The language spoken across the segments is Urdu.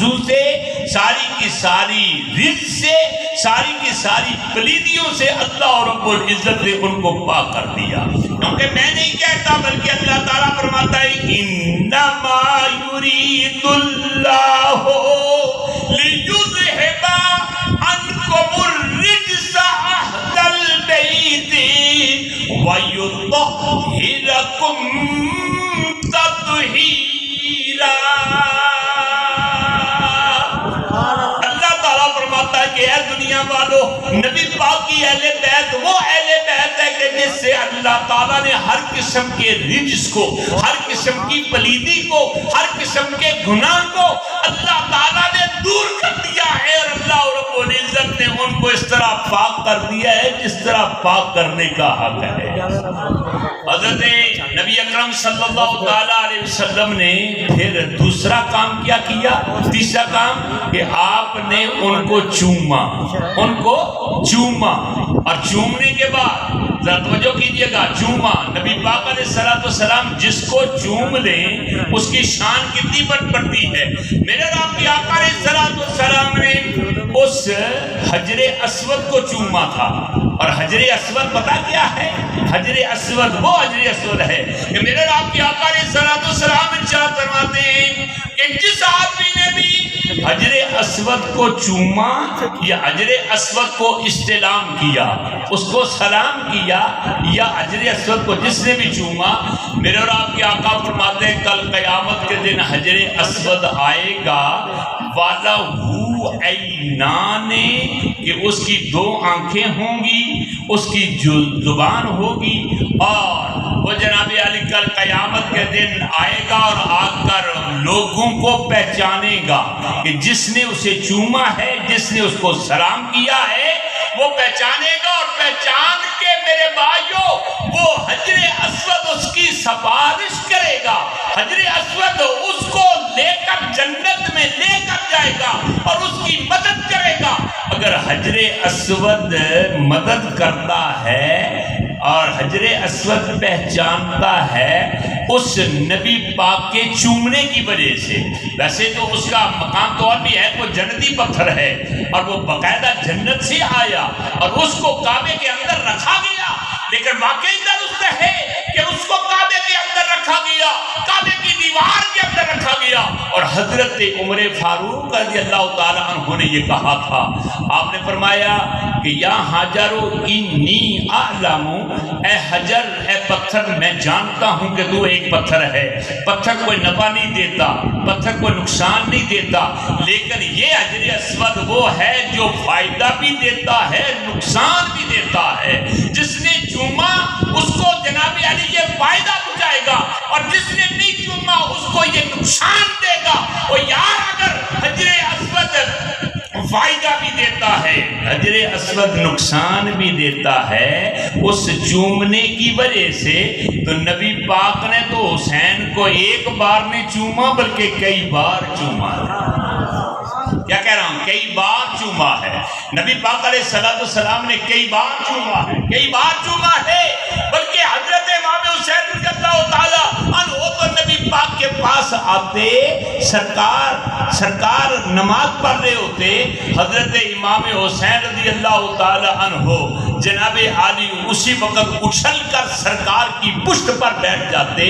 موضوع سے، ساری کی ساری رزق سے، ساری کی ساری پلیدیوں سے اللہ رب العزت نے ان کو پاک کر دیا. کیونکہ میں نہیں کہتا بلکہ اللہ تعالیٰ فرماتا ہے انما یرید اللہ لیذہب عنکم الرجس اہل البیت ویطہرکم تطہیرا. اللہ تعالیٰ فرماتا ہے کہ اے دنیا والو، نبی پاک کی اہل بیت وہ اہل بیت ہے کہ جس سے اللہ تعالیٰ نے ہر قسم کے رجس کو، ہر قسم کی پلیدی کو، ہر قسم کے گناہ کو اللہ تعالیٰ نے دور کر دیا ہے، اور اللہ رب العزت نے ان کو اس طرح پاک کر دیا ہے جس طرح پاک کرنے کا حق ہے. حضرت نبی اکرم صلی اللہ تعالیٰ علیہ وسلم نے پھر دوسرا کام کیا کیا، تیسرا کام کہ آپ نے ان کو چوما، ان کو چوما، اور چومنے کے بعد ذرا توجہ کیجئے گا، چوما نبی پاک علیہ السلام جس کو چوم لیں اس کی شان کتنی بڑھ پڑتی ہے. میرے آپ کی آقا علیہ السلام نے اس حجر اسود کو چوما تھا، اور حجر اسود پتہ کیا ہے؟ حجر اسود وہ حجر اسود ہے کہ میرے آپ کی آقا علیہ السلام ارشاد فرماتے ہیں کہ جس آدمی نے بھی حجر اسود کو چوما یا حجر اسود کو استلام کیا، اس کو سلام کیا، یا حجر اسود کو جس نے بھی چوما، میرے اور آپ کے آقا فرماتے ہیں کل قیامت کے دن حجر اسود آئے گا وَلَهُ عَيْنَانِ، کہ اس کی دو آنکھیں ہوں گی، اس کی زبان ہوگی، اور وہ جناب علی کل قیامت کے دن آئے گا اور آ کر لوگوں کو پہچانے گا کہ جس نے اسے چوما ہے، جس نے اس کو سلام کیا ہے، وہ پہچانے گا، اور پہچان کے میرے بھائیو وہ حجر اسود اس کی سفارش کرے گا. حجر اسود اس کو لے کر جنت میں لے کر جائے گا اور اس کی مدد کرے گا. اگر حجر اسود مدد کرتا ہے اور حجر اسود پہچانتا ہے اس نبی پاک کے چومنے کی وجہ سے، ویسے تو اس کا مقام تو اور بھی ہے، وہ جنتی پتھر ہے اور وہ باقاعدہ جنت سے آیا اور اس کو کعبے کے اندر رکھا گیا، لیکن واقعی درست ہے کہ اس کو کعبے کے اندر رکھا گیا، کعبے کی دیوار کے اندر رکھا گیا. اور حضرت عمر فاروق رضی اللہ تعالیٰ عنہ نے یہ کہا تھا، آپ نے فرمایا کہ یا حجر انی اعلم، اے حجر، اے پتھر، میں جانتا ہوں کہ تو ایک پتھر ہے، پتھر کوئی نفع نہیں دیتا، پتھر کوئی نقصان نہیں دیتا، لیکن یہ حجر اسود وہ ہے جو فائدہ بھی دیتا ہے، نقصان بھی دیتا ہے. جس نے چوما اس کو جناب علی یہ فائدہ پہنچائے گا، اور جس نے نہیں چوما اس کو یہ نقصان دے گا. اور یار اگر حجر اسود فائدہ بھی دیتا ہے، حجر اسود نقصان بھی دیتا ہے اس چومنے کی وجہ سے، تو نبی پاک نے تو حسین کو ایک بار نہیں چوما بلکہ کئی بار چوما ہے. کیا کہہ رہا ہوں؟ کئی بار چوما ہے. نبی پاک علیہ السلام نے کئی بار چوما ہے، کئی بار چوما ہے. بلکہ حضرت امام حسین رضی اللہ تعالیٰ عنہ تو نبی پاک کے پاس آتے، سرکار نماز پڑھ رہے ہوتے، حضرت امام حسین رضی اللہ تعالیٰ عنہ جناب عالی اسی وقت اچھل کر سرکار کی پشت پر بیٹھ جاتے،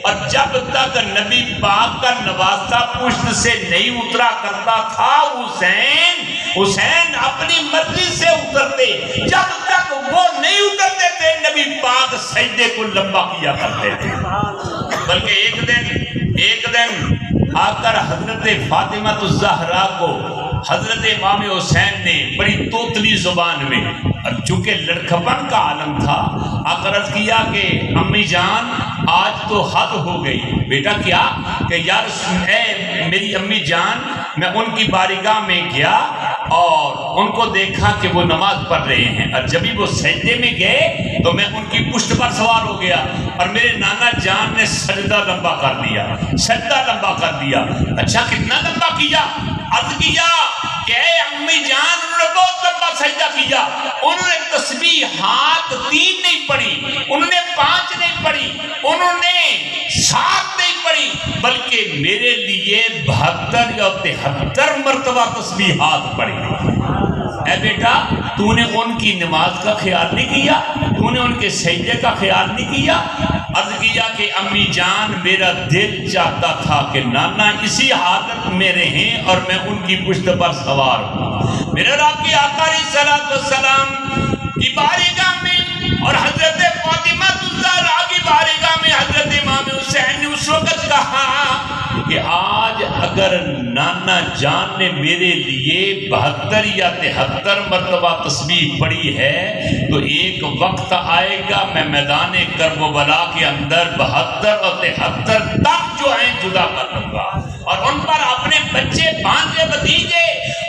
اور جب تک نبی پاک کا نوازہ پشت سے نہیں اترا کرتا تھا حسین اپنی مرضی سے اترتے، جب تک وہ نہیں اترتے تھے نبی پاک سجدے کو لمبا کیا کرتے تھے. بلکہ ایک دن آ کر حضرت فاطمہ الزہرا کو حضرت امام حسین نے بڑی توتلی زبان میں، چونکہ لڑکپن کا عالم تھا، آ کر عرض کیا کہ امی جان آج تو حد ہو گئی. بیٹا کیا؟ کہ یار اے میری امی جان، میں ان کی بارگاہ میں گیا اور ان کو دیکھا کہ وہ نماز پڑھ رہے ہیں، اور جب ہی وہ سجدے میں گئے تو میں ان کی پشت پر سوار ہو گیا، اور میرے نانا جان نے سجدہ لمبا کر دیا، سجدہ لمبا کر دیا. اچھا کتنا لمبا کیا؟ عرض کیا کہ اے امی جان، انہوں نے بہت لمبا سجدہ کیا، انہوں نے تسبیح ہاتھ 3 نہیں پڑھی، انہوں نے 5 نہیں پڑھی، انہوں نے 7 نہیں پڑھی، بلکہ میرے لیے 72 یا 73 مرتبہ تسبیحات پڑھی۔ اے بیٹا، تو نے ان کی نماز کا خیال نہیں کیا؟ تو نے ان کے سجدے کا خیال نہیں کیا؟ عرض کیا کہ امی جان، میرا دل چاہتا تھا کہ نانا اسی حالت میں رہیں اور میں ان کی پشت پر سوار ہوں۔ میرے رب کے آقا علیہ السلام کی بارگاہ میں اور حضرت فاطمہ الزہرا کی بارگاہ میں حضرت امام حسین نے اس وقت کہا کہ آج اگر نانا جان نے میرے لیے 72 یا 73 مرتبہ تسبیح پڑھی ہے تو ایک وقت آئے گا میں میدان کرب و بلا کے اندر 72 اور 73 تک جو ہیں جدا کر دوں گا، اور ان پر اپنے بچے، بھانجے، بھتیجے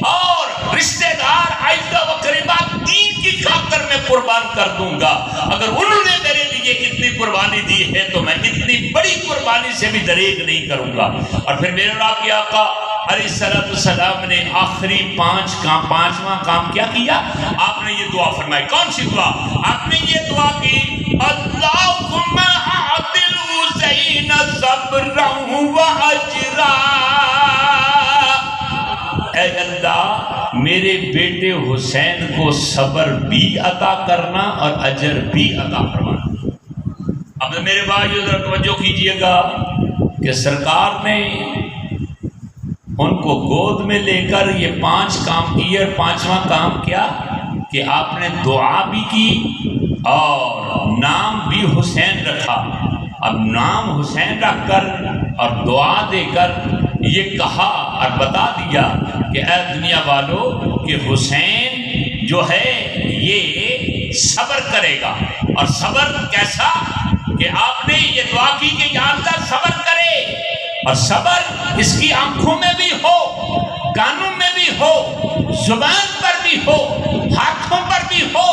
اور رشتہ دار، اعزاء و قریبا دین کی خاطر میں قربان کر دوں گا۔ اگر انہوں نے میرے لیے اتنی قربانی دی ہے تو میں اتنی بڑی قربانی سے بھی دریغ نہیں کروں گا۔ اور پھر میرے رب کے آقا علیہ السلام نے آخری 5واں کام کیا کیا؟ آپ نے یہ دعا فرمائی۔ کون سی دعا؟ آپ نے یہ دعا کی، اللہم اعدل حسین صبرا و اجرا۔ اے اللہ، میرے بیٹے حسین کو صبر بھی عطا کرنا اور اجر بھی عطا فرمانا۔ اب میرے بھائیو ذرا توجہ کیجئے گا کہ سرکار نے ان کو گود میں لے کر یہ 5 کام کیے، اور 5واں کام کیا کہ آپ نے دعا بھی کی اور نام بھی حسین رکھا۔ اب نام حسین رکھ کر اور دعا دے کر یہ کہا اور بتا دیا کہ اے دنیا والو کہ حسین جو ہے یہ صبر کرے گا۔ اور صبر کیسا کہ آپ نے یہ دعا کی کہ یا اللہ صبر کرے، اور صبر اس کی آنکھوں میں بھی ہو، کانوں میں بھی ہو، زبان پر بھی ہو، ہاتھوں پر بھی ہو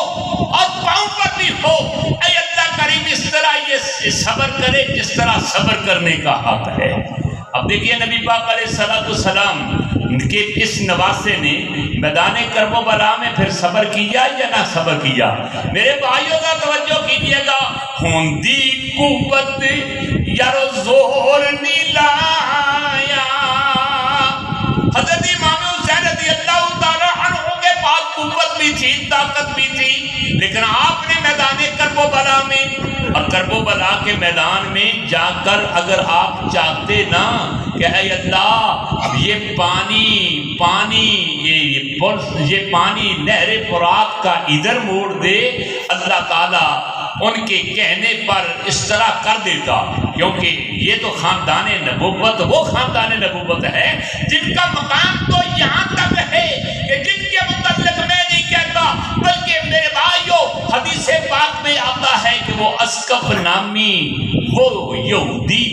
اور پاؤں پر بھی ہو۔ اے اللہ کریم اس طرح یہ صبر کرے جس طرح صبر کرنے کا حق ہے۔ اب دیکھیے نبی پاک علیہ السلام کے اس نواسے نے میدان کرب و بلا میں پھر صبر کیا یا نہ صبر کیا؟ میرے بھائیوں کا توجہ کیجئے گا، ہوندی قوت یارو زور نیلایا۔ حضرت امام حسین رضی اللہ تعالیٰ عنہ کے پاس قوت بھی تھی، طاقت بھی تھی، لیکن آپ نے میدان کرب و بلا میں اور کرب و بلا کے میدان میں جا کر اگر آپ چاہتے نا کہ اے اللہ اب یہ پانی نہر فرات کا ادھر موڑ دے، اللہ تعالیٰ ان کے کہنے پر اس طرح کر دیتا، کیونکہ یہ تو خاندان نبوت، وہ خاندان نبوت ہے جن کا مقام تو یہاں تک ہے کہ جن کے متعلق میں نہیں کہتا، بلکہ میرے بھائیو حدیث پاک میں آتا ہے کہ وہ اسقف نامی وہ یہودی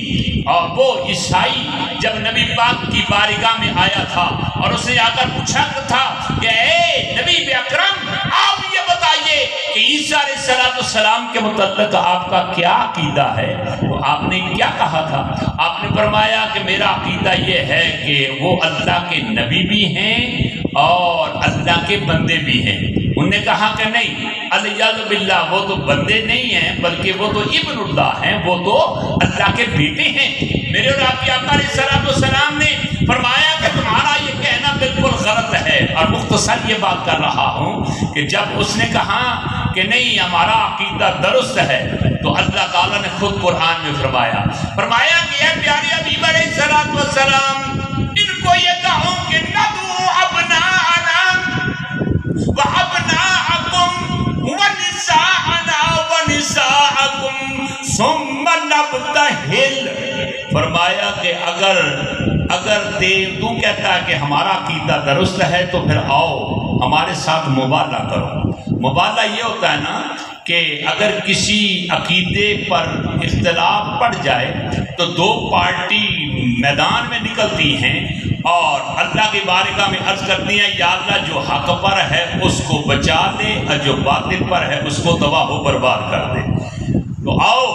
اور وہ عیسائی جب نبی پاک کی بارگاہ میں آیا تھا اور اس نے آ کر پوچھا تھا کہ اے نبی اکرم آپ یہ بتائیے کہ عیسیٰ علیہ السلام کے متعلق آپ کا کیا عقیدہ ہے؟ تو آپ نے کیا کہا تھا؟ آپ نے فرمایا کہ میرا عقیدہ یہ ہے کہ وہ اللہ کے نبی بھی ہیں اور اللہ کے بندے بھی ہیں۔ انہوں نے کہا کہ نہیں، الیاذ باللہ، وہ تو بندے نہیں ہیں بلکہ وہ تو ابن اللہ ہیں، وہ تو اللہ کے بیٹے ہیں۔ میرے اور آپ کے آقا علیہ السلام نے فرمایا کہ تمہارا یہ کہنا بالکل غلط ہے، اور مختصر یہ بات کر رہا ہوں کہ جب اس نے کہا کہ نہیں ہمارا عقیدہ درست ہے تو اللہ تعالیٰ نے خود قرآن میں فرمایا کہ اے پیارے حبیب علیہ السلام، ان کو یہ کہو کہ ندعو ابناءنا وابناءکم ونساءنا ونساءکم ثم نبتہل۔ فرمایا کہ اگر تو کہتا ہے کہ ہمارا عقیدہ درست ہے تو پھر آؤ ہمارے ساتھ مباہلہ کرو۔ مباہلہ یہ ہوتا ہے نا کہ اگر کسی عقیدے پر اختلاف پڑ جائے تو 2 پارٹی میدان میں نکلتی ہیں اور اللہ کی بارگاہ میں عرض کرتی ہیں یا اللہ جو حق پر ہے اس کو بچا دے اور جو باطل پر ہے اس کو تباہ و برباد کر دے۔ تو آؤ،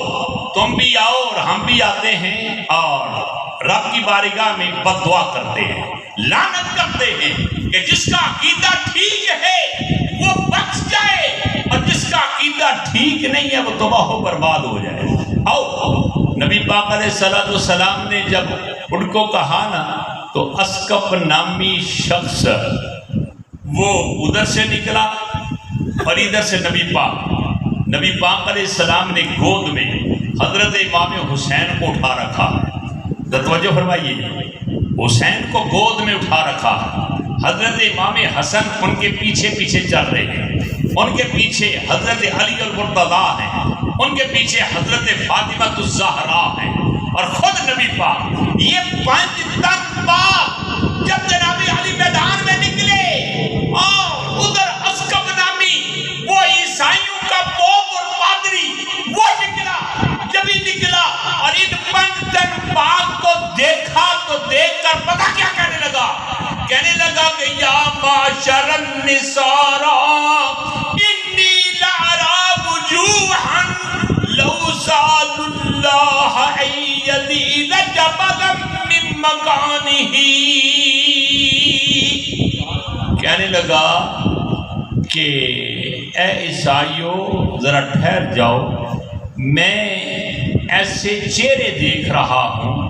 تم بھی آؤ اور ہم بھی آتے ہیں اور رب کی بارگاہ میں بد دعا کرتے ہیں، لعنت کرتے ہیں کہ جس کا عقیدہ ٹھیک ہے وہ بچ جائے اور جس کا عقیدہ ٹھیک نہیں ہے وہ تباہ و برباد ہو جائے۔ آؤ نبی پاک علیہ السلام نے جب ان کو کہا نا تو اسقف نامی شخص وہ ادھر سے نکلا اور ادھر سے نبی پاک علیہ السلام نے گود میں حضرت امام حسین کو اٹھا رکھا۔ توجہ فرمائیے، حسین کو گود میں اٹھا رکھا، حضرت امام حسن ان کے پیچھے پیچھے چل رہے ہیں، ان کے پیچھے حضرت علی المرتضیٰ ہیں، ان کے پیچھے حضرت فاطمہ الزہرا ہیں، اور خود نبی پاک یہ 5 تن پاک جب جناب علی میدان میں نکلے اور ادھر اسقف نامی وہ عیسائیوں کا پوپ اور پادری وہ نکلا، جب ہی نکلا اور ان 5 تن پاک کو دیکھا تو دیکھ کر پتہ کیا کہنے لگا کہ یا معاشر النصارى انی لأرى وجوہا لو سأل اللہ ان یزیل جبلا من مکانہ۔ کہنے لگا کہ اے عیسائیو ذرا ٹھہر جاؤ، میں ایسے چہرے دیکھ رہا ہوں،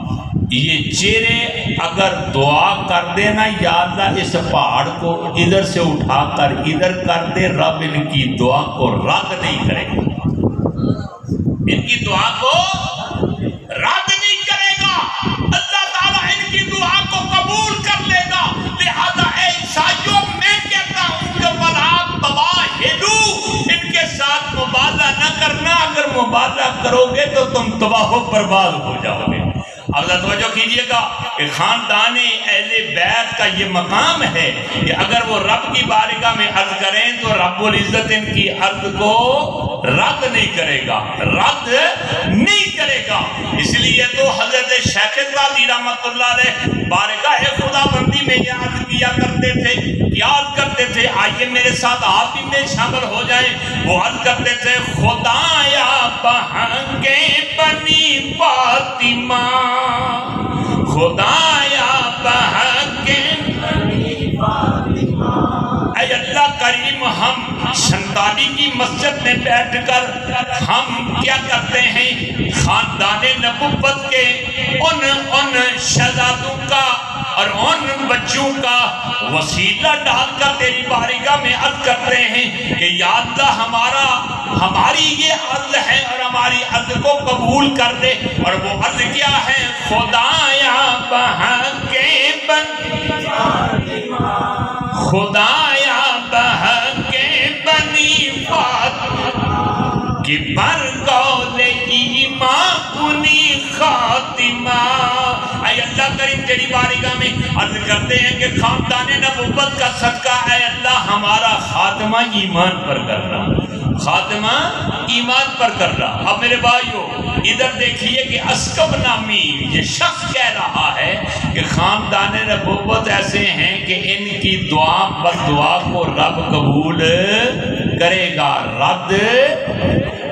یہ چہرے اگر دعا کر دینا یا اللہ اس پہاڑ کو ادھر سے اٹھا کر ادھر کر دے، رب ان کی دعا کو رد نہیں کرے گا، ان کی دعا کو رد نہیں کرے گا، اللہ تعالیٰ ان کی دعا کو قبول کر لے گا۔ لہذا اے عیسائیوں میں کہتا ہوں کہ وَلَا تُبَاهِدُوا، ان کے ساتھ مبالغہ نہ کرنا، اگر مبالغہ کرو گے تو تم تباہ و برباد ہو جاؤ گے۔ اب توجہ کیجئے گا کہ خاندان اہل بیت کا یہ مقام ہے کہ اگر وہ رب کی بارگاہ میں عرض کریں تو رب العزت ان کی عرض کو رد نہیں کرے گا، رد نہیں کرے گا۔ اس لیے تو حضرت شیخ رضی رحمۃ اللہ علیہ بارگاہ خدا بندی میں یہ عرض کیا کرتے تھے، یاد کرتے تھے، آئیے میرے ساتھ آپ بھی میں شامل ہو جائیں۔ وہ عرض کرتے تھے خدایا بہنگے بنی فاطمہ، خدایا بہنگے بنی فاطمہ، اے اللہ کریم ہم شنتالی کی مسجد میں بیٹھ کر ہم کیا کرتے ہیں، خاندان نبوت کے ان شہزادوں کا اور ان بچوں کا وسیلہ ڈال کر تیری بارگاہ میں عرض کرتے ہیں کہ یا اللہ ہماری یہ عرض ہے اور ہماری عرض کو قبول کر دے۔ اور وہ عرض کیا ہے، خدایا بہنگے بنی فاطمہ، خدایا بہنگے بنی فاطمہ، کہ بر قول ایمان کنی خاتمہ۔ اے اللہ کریم تیری بارگاہ میں عرض کرتے ہیں کہ خاندان نبوت کا صدقہ اے اللہ ہمارا خاتمہ ایمان پر کرنا، خاتمہ ایمان پر کرنا۔ اب میرے بھائیو ادھر دیکھیے کہ اسقف نامی یہ شخص کہہ رہا ہے کہ خاندان نبوت ایسے ہیں کہ ان کی دعا بد دعا کو رب قبول کرے گا، رد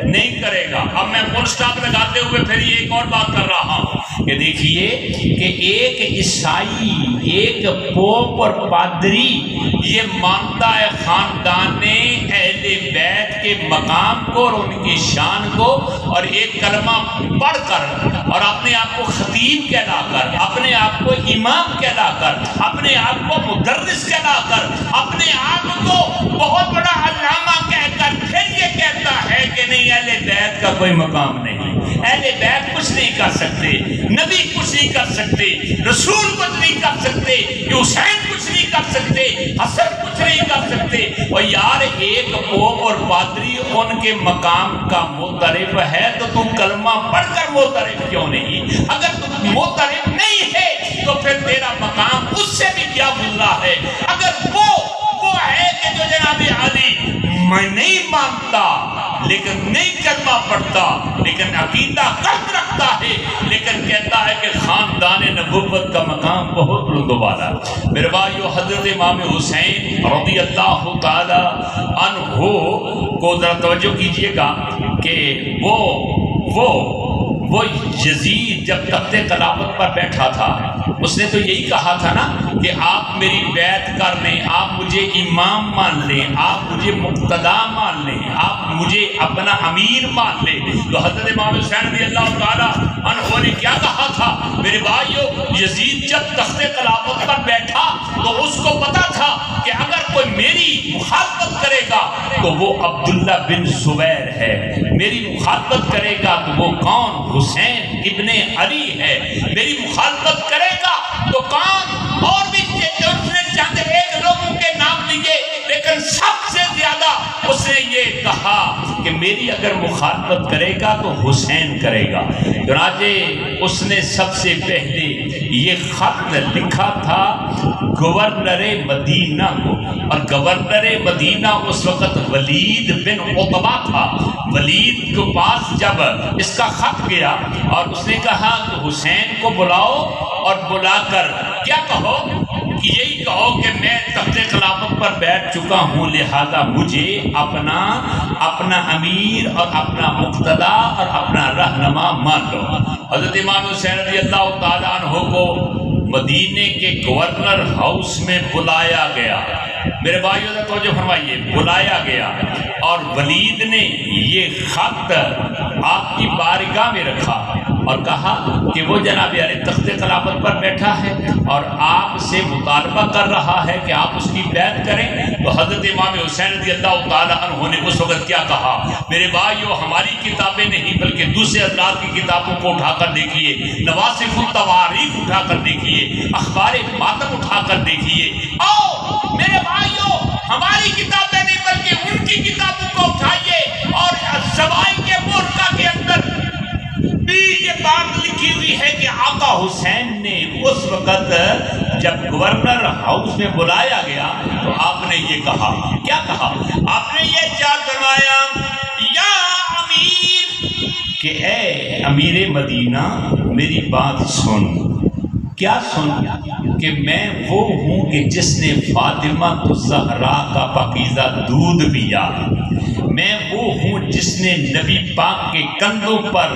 نہیں کرے گا۔ اب میں فل سٹاپ لگاتے ہوئے پھر یہ ایک اور بات کر رہا ہوں کہ دیکھیے کہ ایک عیسائی، ایک پوپ اور پادری یہ مانتا ہے خاندان اہل بیت کے مقام کو اور ان کی شان کو، اور ایک کلمہ پڑھ کر اور اپنے آپ کو خطیب کہلا کر، اپنے آپ کو امام کہلا کر، اپنے آپ کو مدرس کہلا کر، اپنے آپ کو بہت بڑا علامہ کہہ کر پھر یہ کہتا ہے کہ نہیں اہل بیت کا کوئی مقام نہیں، اہل بیت کچھ نہیں کر سکتے، نبی کچھ نہیں کر سکتے، رسول کچھ نہیں کر سکتے، حسین کچھ نہیں کر سکتے، حسن کچھ نہیں کر سکتے۔ اور یار ایک پوپ اور پادری ان کے مقام کا معترف ہے تو تم کلمہ پڑھ کر معترف کیوں نہیں؟ اگر تم معترف نہیں ہے تو پھر تیرا مقام اس سے بھی کیا گزرا ہے۔ اگر وہ ہے کہ جو جناب علی میں نہیں مانتا لیکن نہیں کلمہ پڑھتا لیکن عقیدہ قلب رکھتا ہے، لیکن کہتا ہے کہ خاندان نبوت کا مقام بہت بلند و بالا۔ میرے بھائیو حضرت امام حسین رضی اللہ تعالی عنہ کو ذرا توجہ کیجئے گا کہ وہ یزید جب تخت خلافت پر بیٹھا تھا اس نے تو یہی کہا تھا نا کہ آپ میری بیعت کر لیں، آپ مجھے امام مان لیں، آپ مجھے مقتدا مان لیں، آپ مجھے اپنا امیر مان لیں۔ تو حضرت امام حسین رضی اللہ تعالیٰ عنہ نے کیا کہا تھا؟ میرے بھائیو، یزید جب تخت خلافت پر بیٹھا تو اس کو پتا تھا کہ اگر کوئی میری مخالفت کرے گا تو وہ عبداللہ بن زبیر ہے، میری مخالفت کرے گا تو وہ کون؟ حسین ابن علی ہے، میری مخالفت کرے گا تو کون؟ اور بھی اس نے چند ایک لوگوں کے نام لیے، لیکن سب سے زیادہ اس نے یہ کہا کہ میری اگر مخالفت کرے گا تو حسین کرے گا۔ چنانچہ اس نے سب سے پہلے یہ خط لکھا تھا گورنر مدینہ کو، اور گورنر مدینہ اس وقت ولید بن عتبہ تھا۔ ولید کے پاس جب اس کا خط گیا اور اس نے کہا کہ حسین کو بلاؤ، اور بلا کر کیا کہو؟ یہی کہو کہ میں تخت خلافت پر بیٹھ چکا ہوں، لہذا مجھے اپنا امیر اور اپنا مقتدا اور اپنا رہنما مان لو۔ حضرت امام حسین رضی اللہ تعالیٰ عنہ کو مدینے کے گورنر ہاؤس میں بلایا گیا۔ میرے بھائیوں نے توجہ فرمائیے، بلایا گیا، اور ولید نے یہ خط آپ کی بارگاہ میں رکھا اور کہا کہ وہ جناب علی تخت خلافت پر بیٹھا ہے اور آپ سے مطالبہ کر رہا ہے کہ آپ اس کی بیعت کریں۔ تو حضرت امام حسین رضی اللہ تعالیٰ عنہ نے اس وقت کیا کہا؟ میرے بھائیو، ہماری کتابیں نہیں بلکہ دوسرے حضرات کی کتابوں کو اٹھا کر دیکھیے، نواسخ التواریخ اٹھا کر دیکھیے، اخبار ماتم اٹھا کر دیکھیے۔ آؤ میرے بھائیو، ہماری کتابیں نہیں بلکہ ان کی کتابوں کو اٹھائیے، اور زوائد کے مورخہ کے اندر بھی یہ بات لکھی ہوئی ہے کہ آقا حسین نے اس وقت جب گورنر ہاؤس میں بلایا گیا تو آپ نے یہ کہا، کیا کہا؟ آپ نے یہ کیا فرمایا؟ یا امیر، کہ اے امیر مدینہ میری بات سن۔ کیا سن؟ کہ میں وہ ہوں کہ جس نے فاطمہ الزہرا کا پاکیزہ دودھ پیا، میں وہ ہوں جس نے نبی پاک کے کندھوں پر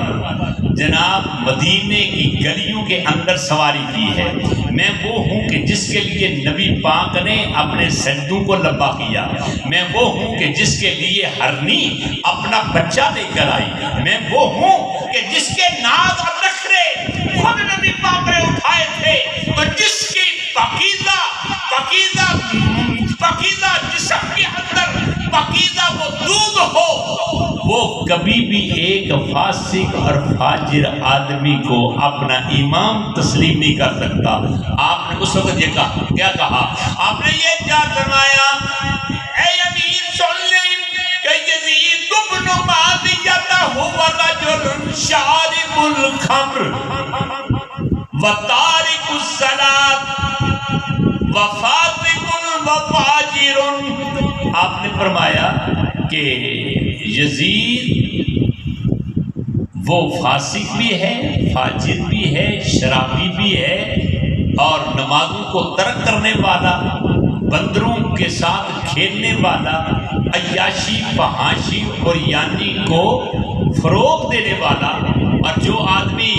جناب مدینے کی گلیوں کے اندر سواری کی ہے، میں وہ ہوں کہ جس کے لیے نبی پاک نے اپنے سجدوں کو لبا کیا، میں وہ ہوں کہ جس کے لیے ہرنی اپنا بچہ لے کر آئی، میں وہ ہوں کہ جس کے ناز اور نخرے خود نبی پاک نے اٹھائے تھے، تو جس کی پاکیزہ جسم کے اندر پاکیزہ وہ دودھ ہو، وہ کبھی بھی ایک فاسق اور فاجر آدمی کو اپنا امام تسلیم نہیں کر سکتا۔ آپ نے اس وقت یہ کہا، کیا کہا؟ آپ نے یہ کیا فرمایا؟ اے امیر سن لیں کہ یزید بن معاویہ هو رجل شارب الخمر وتارک الصلاۃ وفاسق وفاجر۔ آپ نے فرمایا کہ یزید وہ فاسق بھی ہے، فاجر بھی ہے، شرابی بھی ہے، اور نمازوں کو ترک کرنے والا، بندروں کے ساتھ کھیلنے والا، عیاشی فحاشی اور یانی کو فروغ دینے والا۔ اور جو آدمی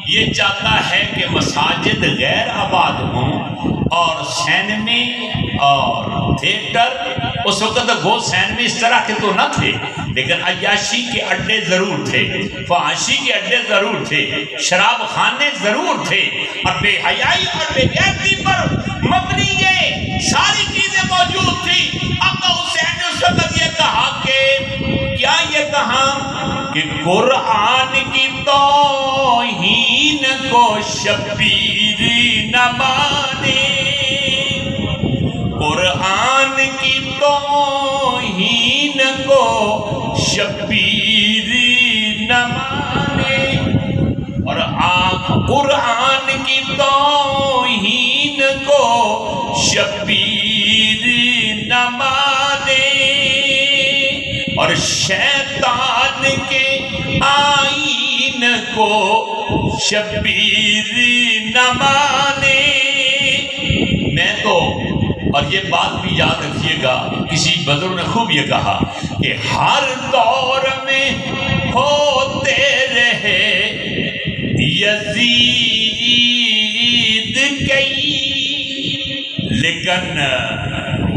یہ چاہتا ہے کہ مساجد غیر آباد ہوں اور سینمے اور تھیٹر، اس وقت گو سینمے اس طرح کے تو نہ تھے، لیکن عیاشی کے اڈے ضرور تھے، فحاشی کے اڈے ضرور تھے، شراب خانے ضرور تھے، اور بے حیائی اور بے غیرتی پر مبنی یہ ساری چیزیں موجود تھی۔ آقا حسین نے اس وقت یہ کہا کہ کیا یہ کہا کہ قرآن کی توہین کو شبیر نہ مانے، قرآن کی توہین کو شبیر نہ مانے، اور آپ قرآن کی توہین کو شبیر نہ مانے، اور شیطان کے آئین کو شبیر نہ مانے۔ میں تو، اور یہ بات بھی یاد رکھیے گا، کسی بزرگ نے خوب یہ کہا کہ ہر دور میں ہوتے رہے یزید کئی، لیکن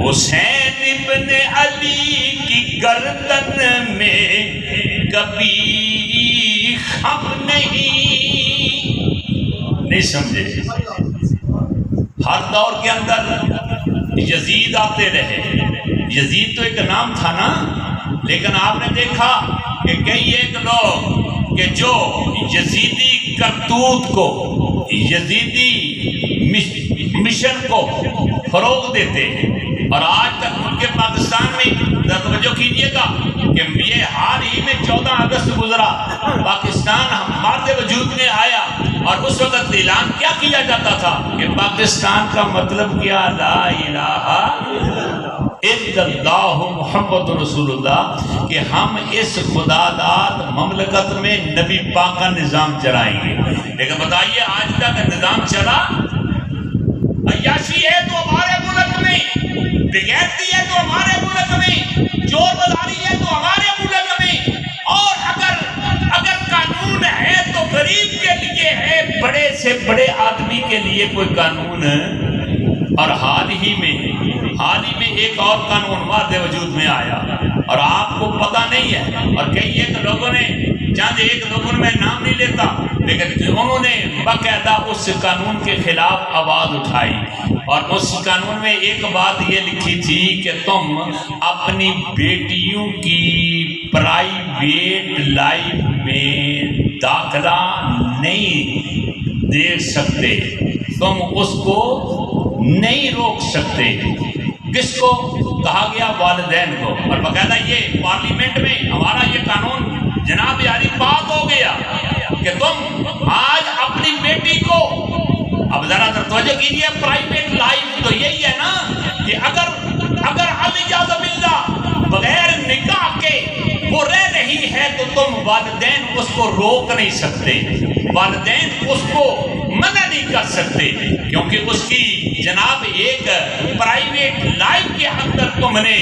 حسین ابن علی کی گردن میں کبھی خم نہیں سمجھے. ہر دور کے اندر یزید آتے رہے. یزید تو ایک نام تھا نا، لیکن آپ نے دیکھا کہ کئی ایک لوگ کہ جو یزیدی کرتوت کو، یزیدی مشن کو فروغ دیتے ہیں. اور آج تک ان کے پاکستان میں توجہ کیجئے گا کہ یہ حال ہی میں 14 اگست گزرا، پاکستان ہمارے وجود میں آیا، اور اس وقت اعلان کیا کیا جاتا تھا کہ پاکستان کا مطلب کیا، لا الہ الا اللہ محمد رسول اللہ، کہ ہم اس خدا داد مملکت میں نبی پاک کا نظام چلائیں گے. لیکن بتائیے آج تک نظام چلا؟ عیاشی ہے تو ہمارے ملک میں، بغیرتی ہے تو ہمارے ملک میں، چور بازاری ہے تو ہمارے ملک میں، اور اگر قانون ہے تو غریب کے لیے ہے، بڑے سے بڑے آدمی کے لیے کوئی قانون ہے. اور حال ہی میں ایک اور قانون مادے وجود میں آیا اور آپ کو پتہ نہیں ہے، اور کئی ایک لوگوں نے، چند ایک لوگوں میں نام نہیں لیتا، لیکن انہوں نے باقاعدہ اس قانون کے خلاف آواز اٹھائی. اور اس قانون میں ایک بات یہ لکھی تھی کہ تم اپنی بیٹیوں کی پرائیویٹ لائف میں داخلہ نہیں دے سکتے، تم اس کو نہیں روک سکتے. کس کو کہا گیا؟ والدین کو. اور باقاعدہ یہ پارلیمنٹ میں ہمارا یہ قانون جناب عالی پاک ہو گیا کہ تم آج اپنی بیٹی کو، اب ذرا توجہ کیجیے، پرائیویٹ لائف تو یہی ہے نا کہ اگر اجازت باللہ بغیر نکاح کے وہ رہ رہی ہے تو تم والدین اس کو روک نہیں سکتے، والدین اس کو منع نہیں کر سکتے، کیونکہ اس کی جناب ایک پرائیویٹ لائف کے اندر تم نے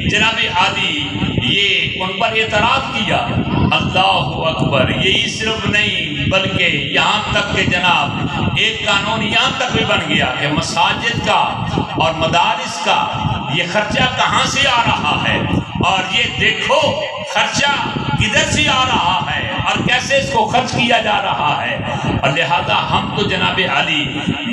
جناب عالی یہ ان پر اعتراض کیا. اللہ اکبر. یہی صرف نہیں بلکہ یہاں تک کہ جناب ایک قانون یہاں تک بھی بن گیا کہ مساجد کا اور مدارس کا یہ خرچہ کہاں سے آ رہا ہے، اور یہ دیکھو خرچہ کدھر سے آ رہا ہے اور کیسے اس کو خرچ کیا جا رہا ہے. اور لہذا ہم تو جناب عالی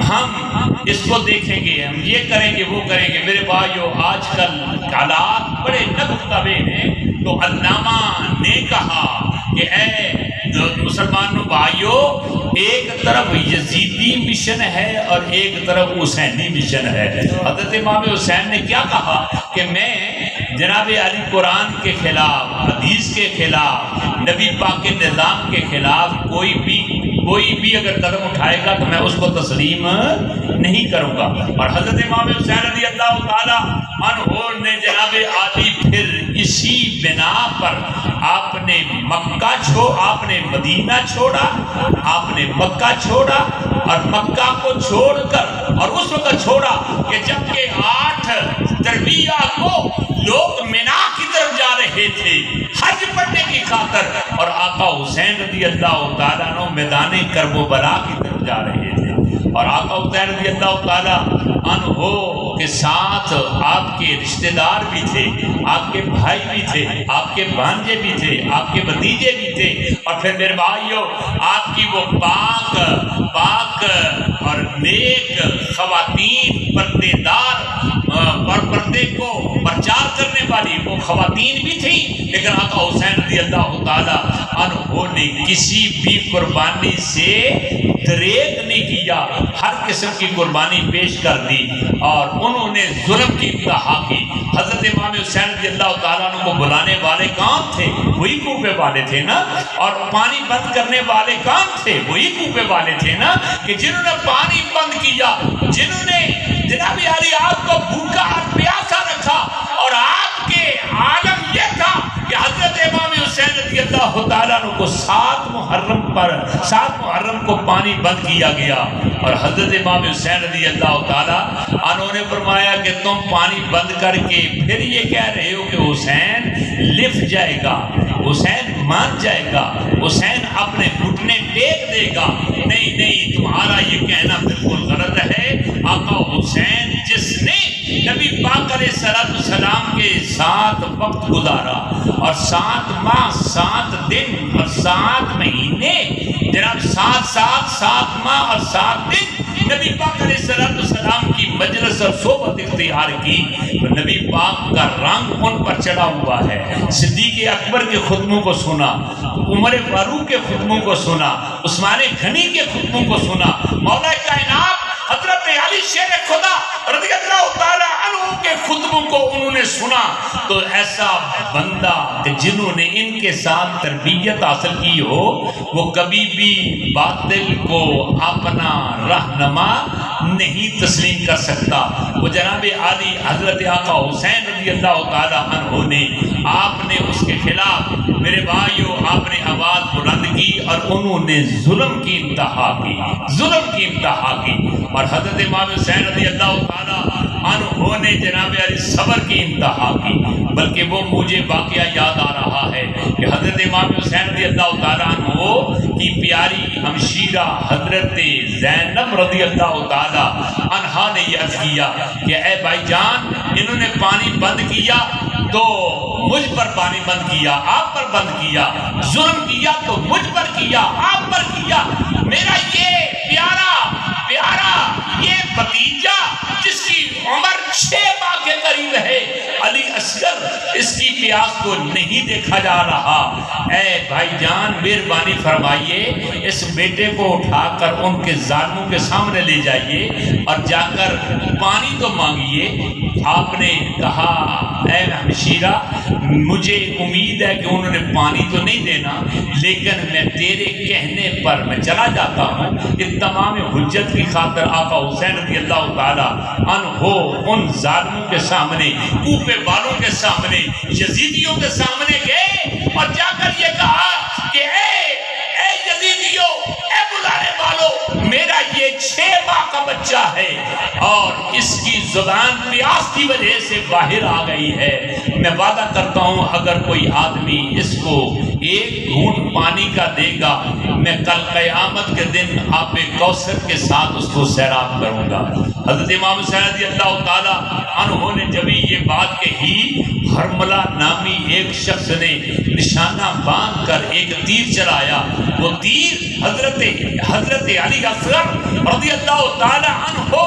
ہم اس کو دیکھیں گے، ہم یہ کریں گے، وہ کریں گے. میرے بھائیو آج کل حالات بڑے نبوتابین ہیں. تو علامہ نے کہا کہ اے مسلمانوں بھائیو، ایک طرف یزیدی مشن ہے اور ایک طرف حسینی مشن ہے. حضرت امام حسین نے کیا کہا کہ میں جناب علی قرآن کے خلاف، حدیث کے خلاف، نبی پاک کے نظام کے خلاف کوئی بھی اگر قدم اٹھائے گا تو میں اس کو تسلیم نہیں کروں گا. اور حضرت امام حسین رضی اللہ تعالی عنہ نے جناب علی پھر اسی بنا پر آپ نے مدینہ چھوڑا، آپ نے مکہ چھوڑا، اور مکہ کو چھوڑ کر، اور اس وقت چھوڑا کہ جب کہ 8 تربیہ کو لوگ مینا کی طرف جا رہے تھے حج پڑھنے کی خاطر، اور آقا حسین رضی اللہ تعالیٰ عنہ میدان کرب و بلا کی طرف جا رہے تھے. اور آقا حسین رضی اللہ تعالیٰ عنہ کے ساتھ آپ کے رشتہ دار بھی تھے، آپ کے بھائی بھی تھے، آپ کے بھانجے بھی تھے، آپ کے بھتیجے بھی تھے. اور پھر میرے بھائیوں آپ کی وہ پاک اور نیک خواتین، پردے دار اور پردے کو پرچار کرنے والی وہ خواتین بھی تھیں. لیکن آقا حسین رضی اللہ تعالی عنہ نے کسی بھی قربانی سے دریغ نہیں کیا، ہر قسم کی قربانی پیش کر دی، اور انہوں نے ظلم کی انتہا کی. حضرت امام حسین رضی اللہ تعالیٰ عنہ کو بلانے والے کون تھے؟ وہی کوفے والے تھے نا. اور پانی بند کرنے والے کون تھے؟ وہی کوفے والے تھے نا، کہ جنہوں نے پانی بند کیا، جنہوں نے جناب علی آپ کو بھوکا اور پیاسا رکھا. اور آپ کے عالم یہ تھا کہ حضرت امام حسین رضی اللہ تعالیٰ عنہ کو 7 محرم کو پانی بند کیا گیا. اور حضرت امام حسین رضی اللہ تعالیٰ عنہ نے فرمایا کہ تم پانی بند کر کے پھر یہ کہہ رہے ہو کہ حسین لفٹ جائے گا، حسین مان جائے گا، حسین اپنے گھٹنے ٹیک دے گا. نہیں، تمہارا یہ کہنا بالکل غلط ہے. آقا حسین جس نبی پاک علیہ السلام کے ساتھ وقت گزارا، اور 7 ماہ 7 دن اور 7 مہینے، جناب 7 سال 7 ماہ اور 7 دن نبی پاک علیہ السلام کی مجلس اور صحبت اختیار کی، تو نبی پاک کا رنگ ان پر چڑھا ہوا ہے۔ صدیق اکبر کے خطبوں کو سنا، عمر فاروق کے خطبوں کو سنا، عثمان غنی کے خطبوں کو سنا، مولا کائنات حضرت علی شیر خدا رضی اللہ تعالی عنہ کے خطبوں کو انہوں نے سنا، تو ایسا بندہ کہ جنہوں نے ان کے ساتھ تربیت حاصل کی ہو، وہ کبھی بھی باطل کو اپنا رہنما نہیں تسلیم کر سکتا۔ وہ جناب علی حضرت آقا حسین رضی اللہ تعالی عنہ نے، آپ نے اس کے خلاف میرے بھائیو آپ نے آواز بلند کی، اور انہوں نے ظلم کی انتہا کی، ظلم کی انتہا کی، اور حضرت امام حسین رضی اللہ تعالی عنہ نے جناب علی صبر کی انتہا کی۔ بلکہ وہ مجھے واقعہ یاد آ رہا ہے کہ حضرت امام حسین رضی اللہ تعالی عنہ کی پیاری ہمشیرہ حضرت زینب رضی اللہ تعالی عنہا نے یہ عرض کیا کہ اے بھائی جان، انہوں نے پانی بند کیا تو مجھ پر پانی بند کیا، آپ پر بند کیا، ظلم کیا تو مجھ پر کیا، آپ پر کیا، میرا یہ پیارا یہ بھتیجا جس کی عمر 6 ماہ کے قریب ہے، علی اصغر، اس کی پیاس کو نہیں دیکھا جا رہا، اے بھائی جان مہربانی فرمائیے اس بیٹے کو اٹھا کر ان کے ظالموں کے سامنے لے جائیے اور جا کر پانی تو مانگیے۔ آپ نے کہا اے ہمشیرہ، مجھے امید ہے کہ انہوں نے پانی تو نہیں دینا، لیکن میں تیرے کہنے پر میں چلا جاتا ہوں۔ اس تمام حجت کی خاطر آقا حسین رضی اللہ تعالی عنہ ان ظالموں کے سامنے، کوفے والوں کے سامنے، یزیدیوں کے سامنے گئے اور جا کر یہ کہا کہ اے یزیدیوں، اے بلانے والوں، میرا یہ 6 ماہ کا بچہ ہے اور اس کی زبان پیاس کی وجہ سے باہر آ گئی ہے، میں وعدہ کرتا ہوں اگر کوئی آدمی اس کو 1 گھونٹ پانی کا دے گا، میں کل قیامت کے دن آب کوثر کے ساتھ اس کو سیراب کروں گا۔ حضرت امام حسین رضی اللہ تعالی عنہ نے جب یہ بات کہی، حرملہ نامی ایک شخص نے نشانہ باندھ کر ایک تیر چلایا، وہ تیر حضرت علی اصغر رضی اللہ تعالی عنہ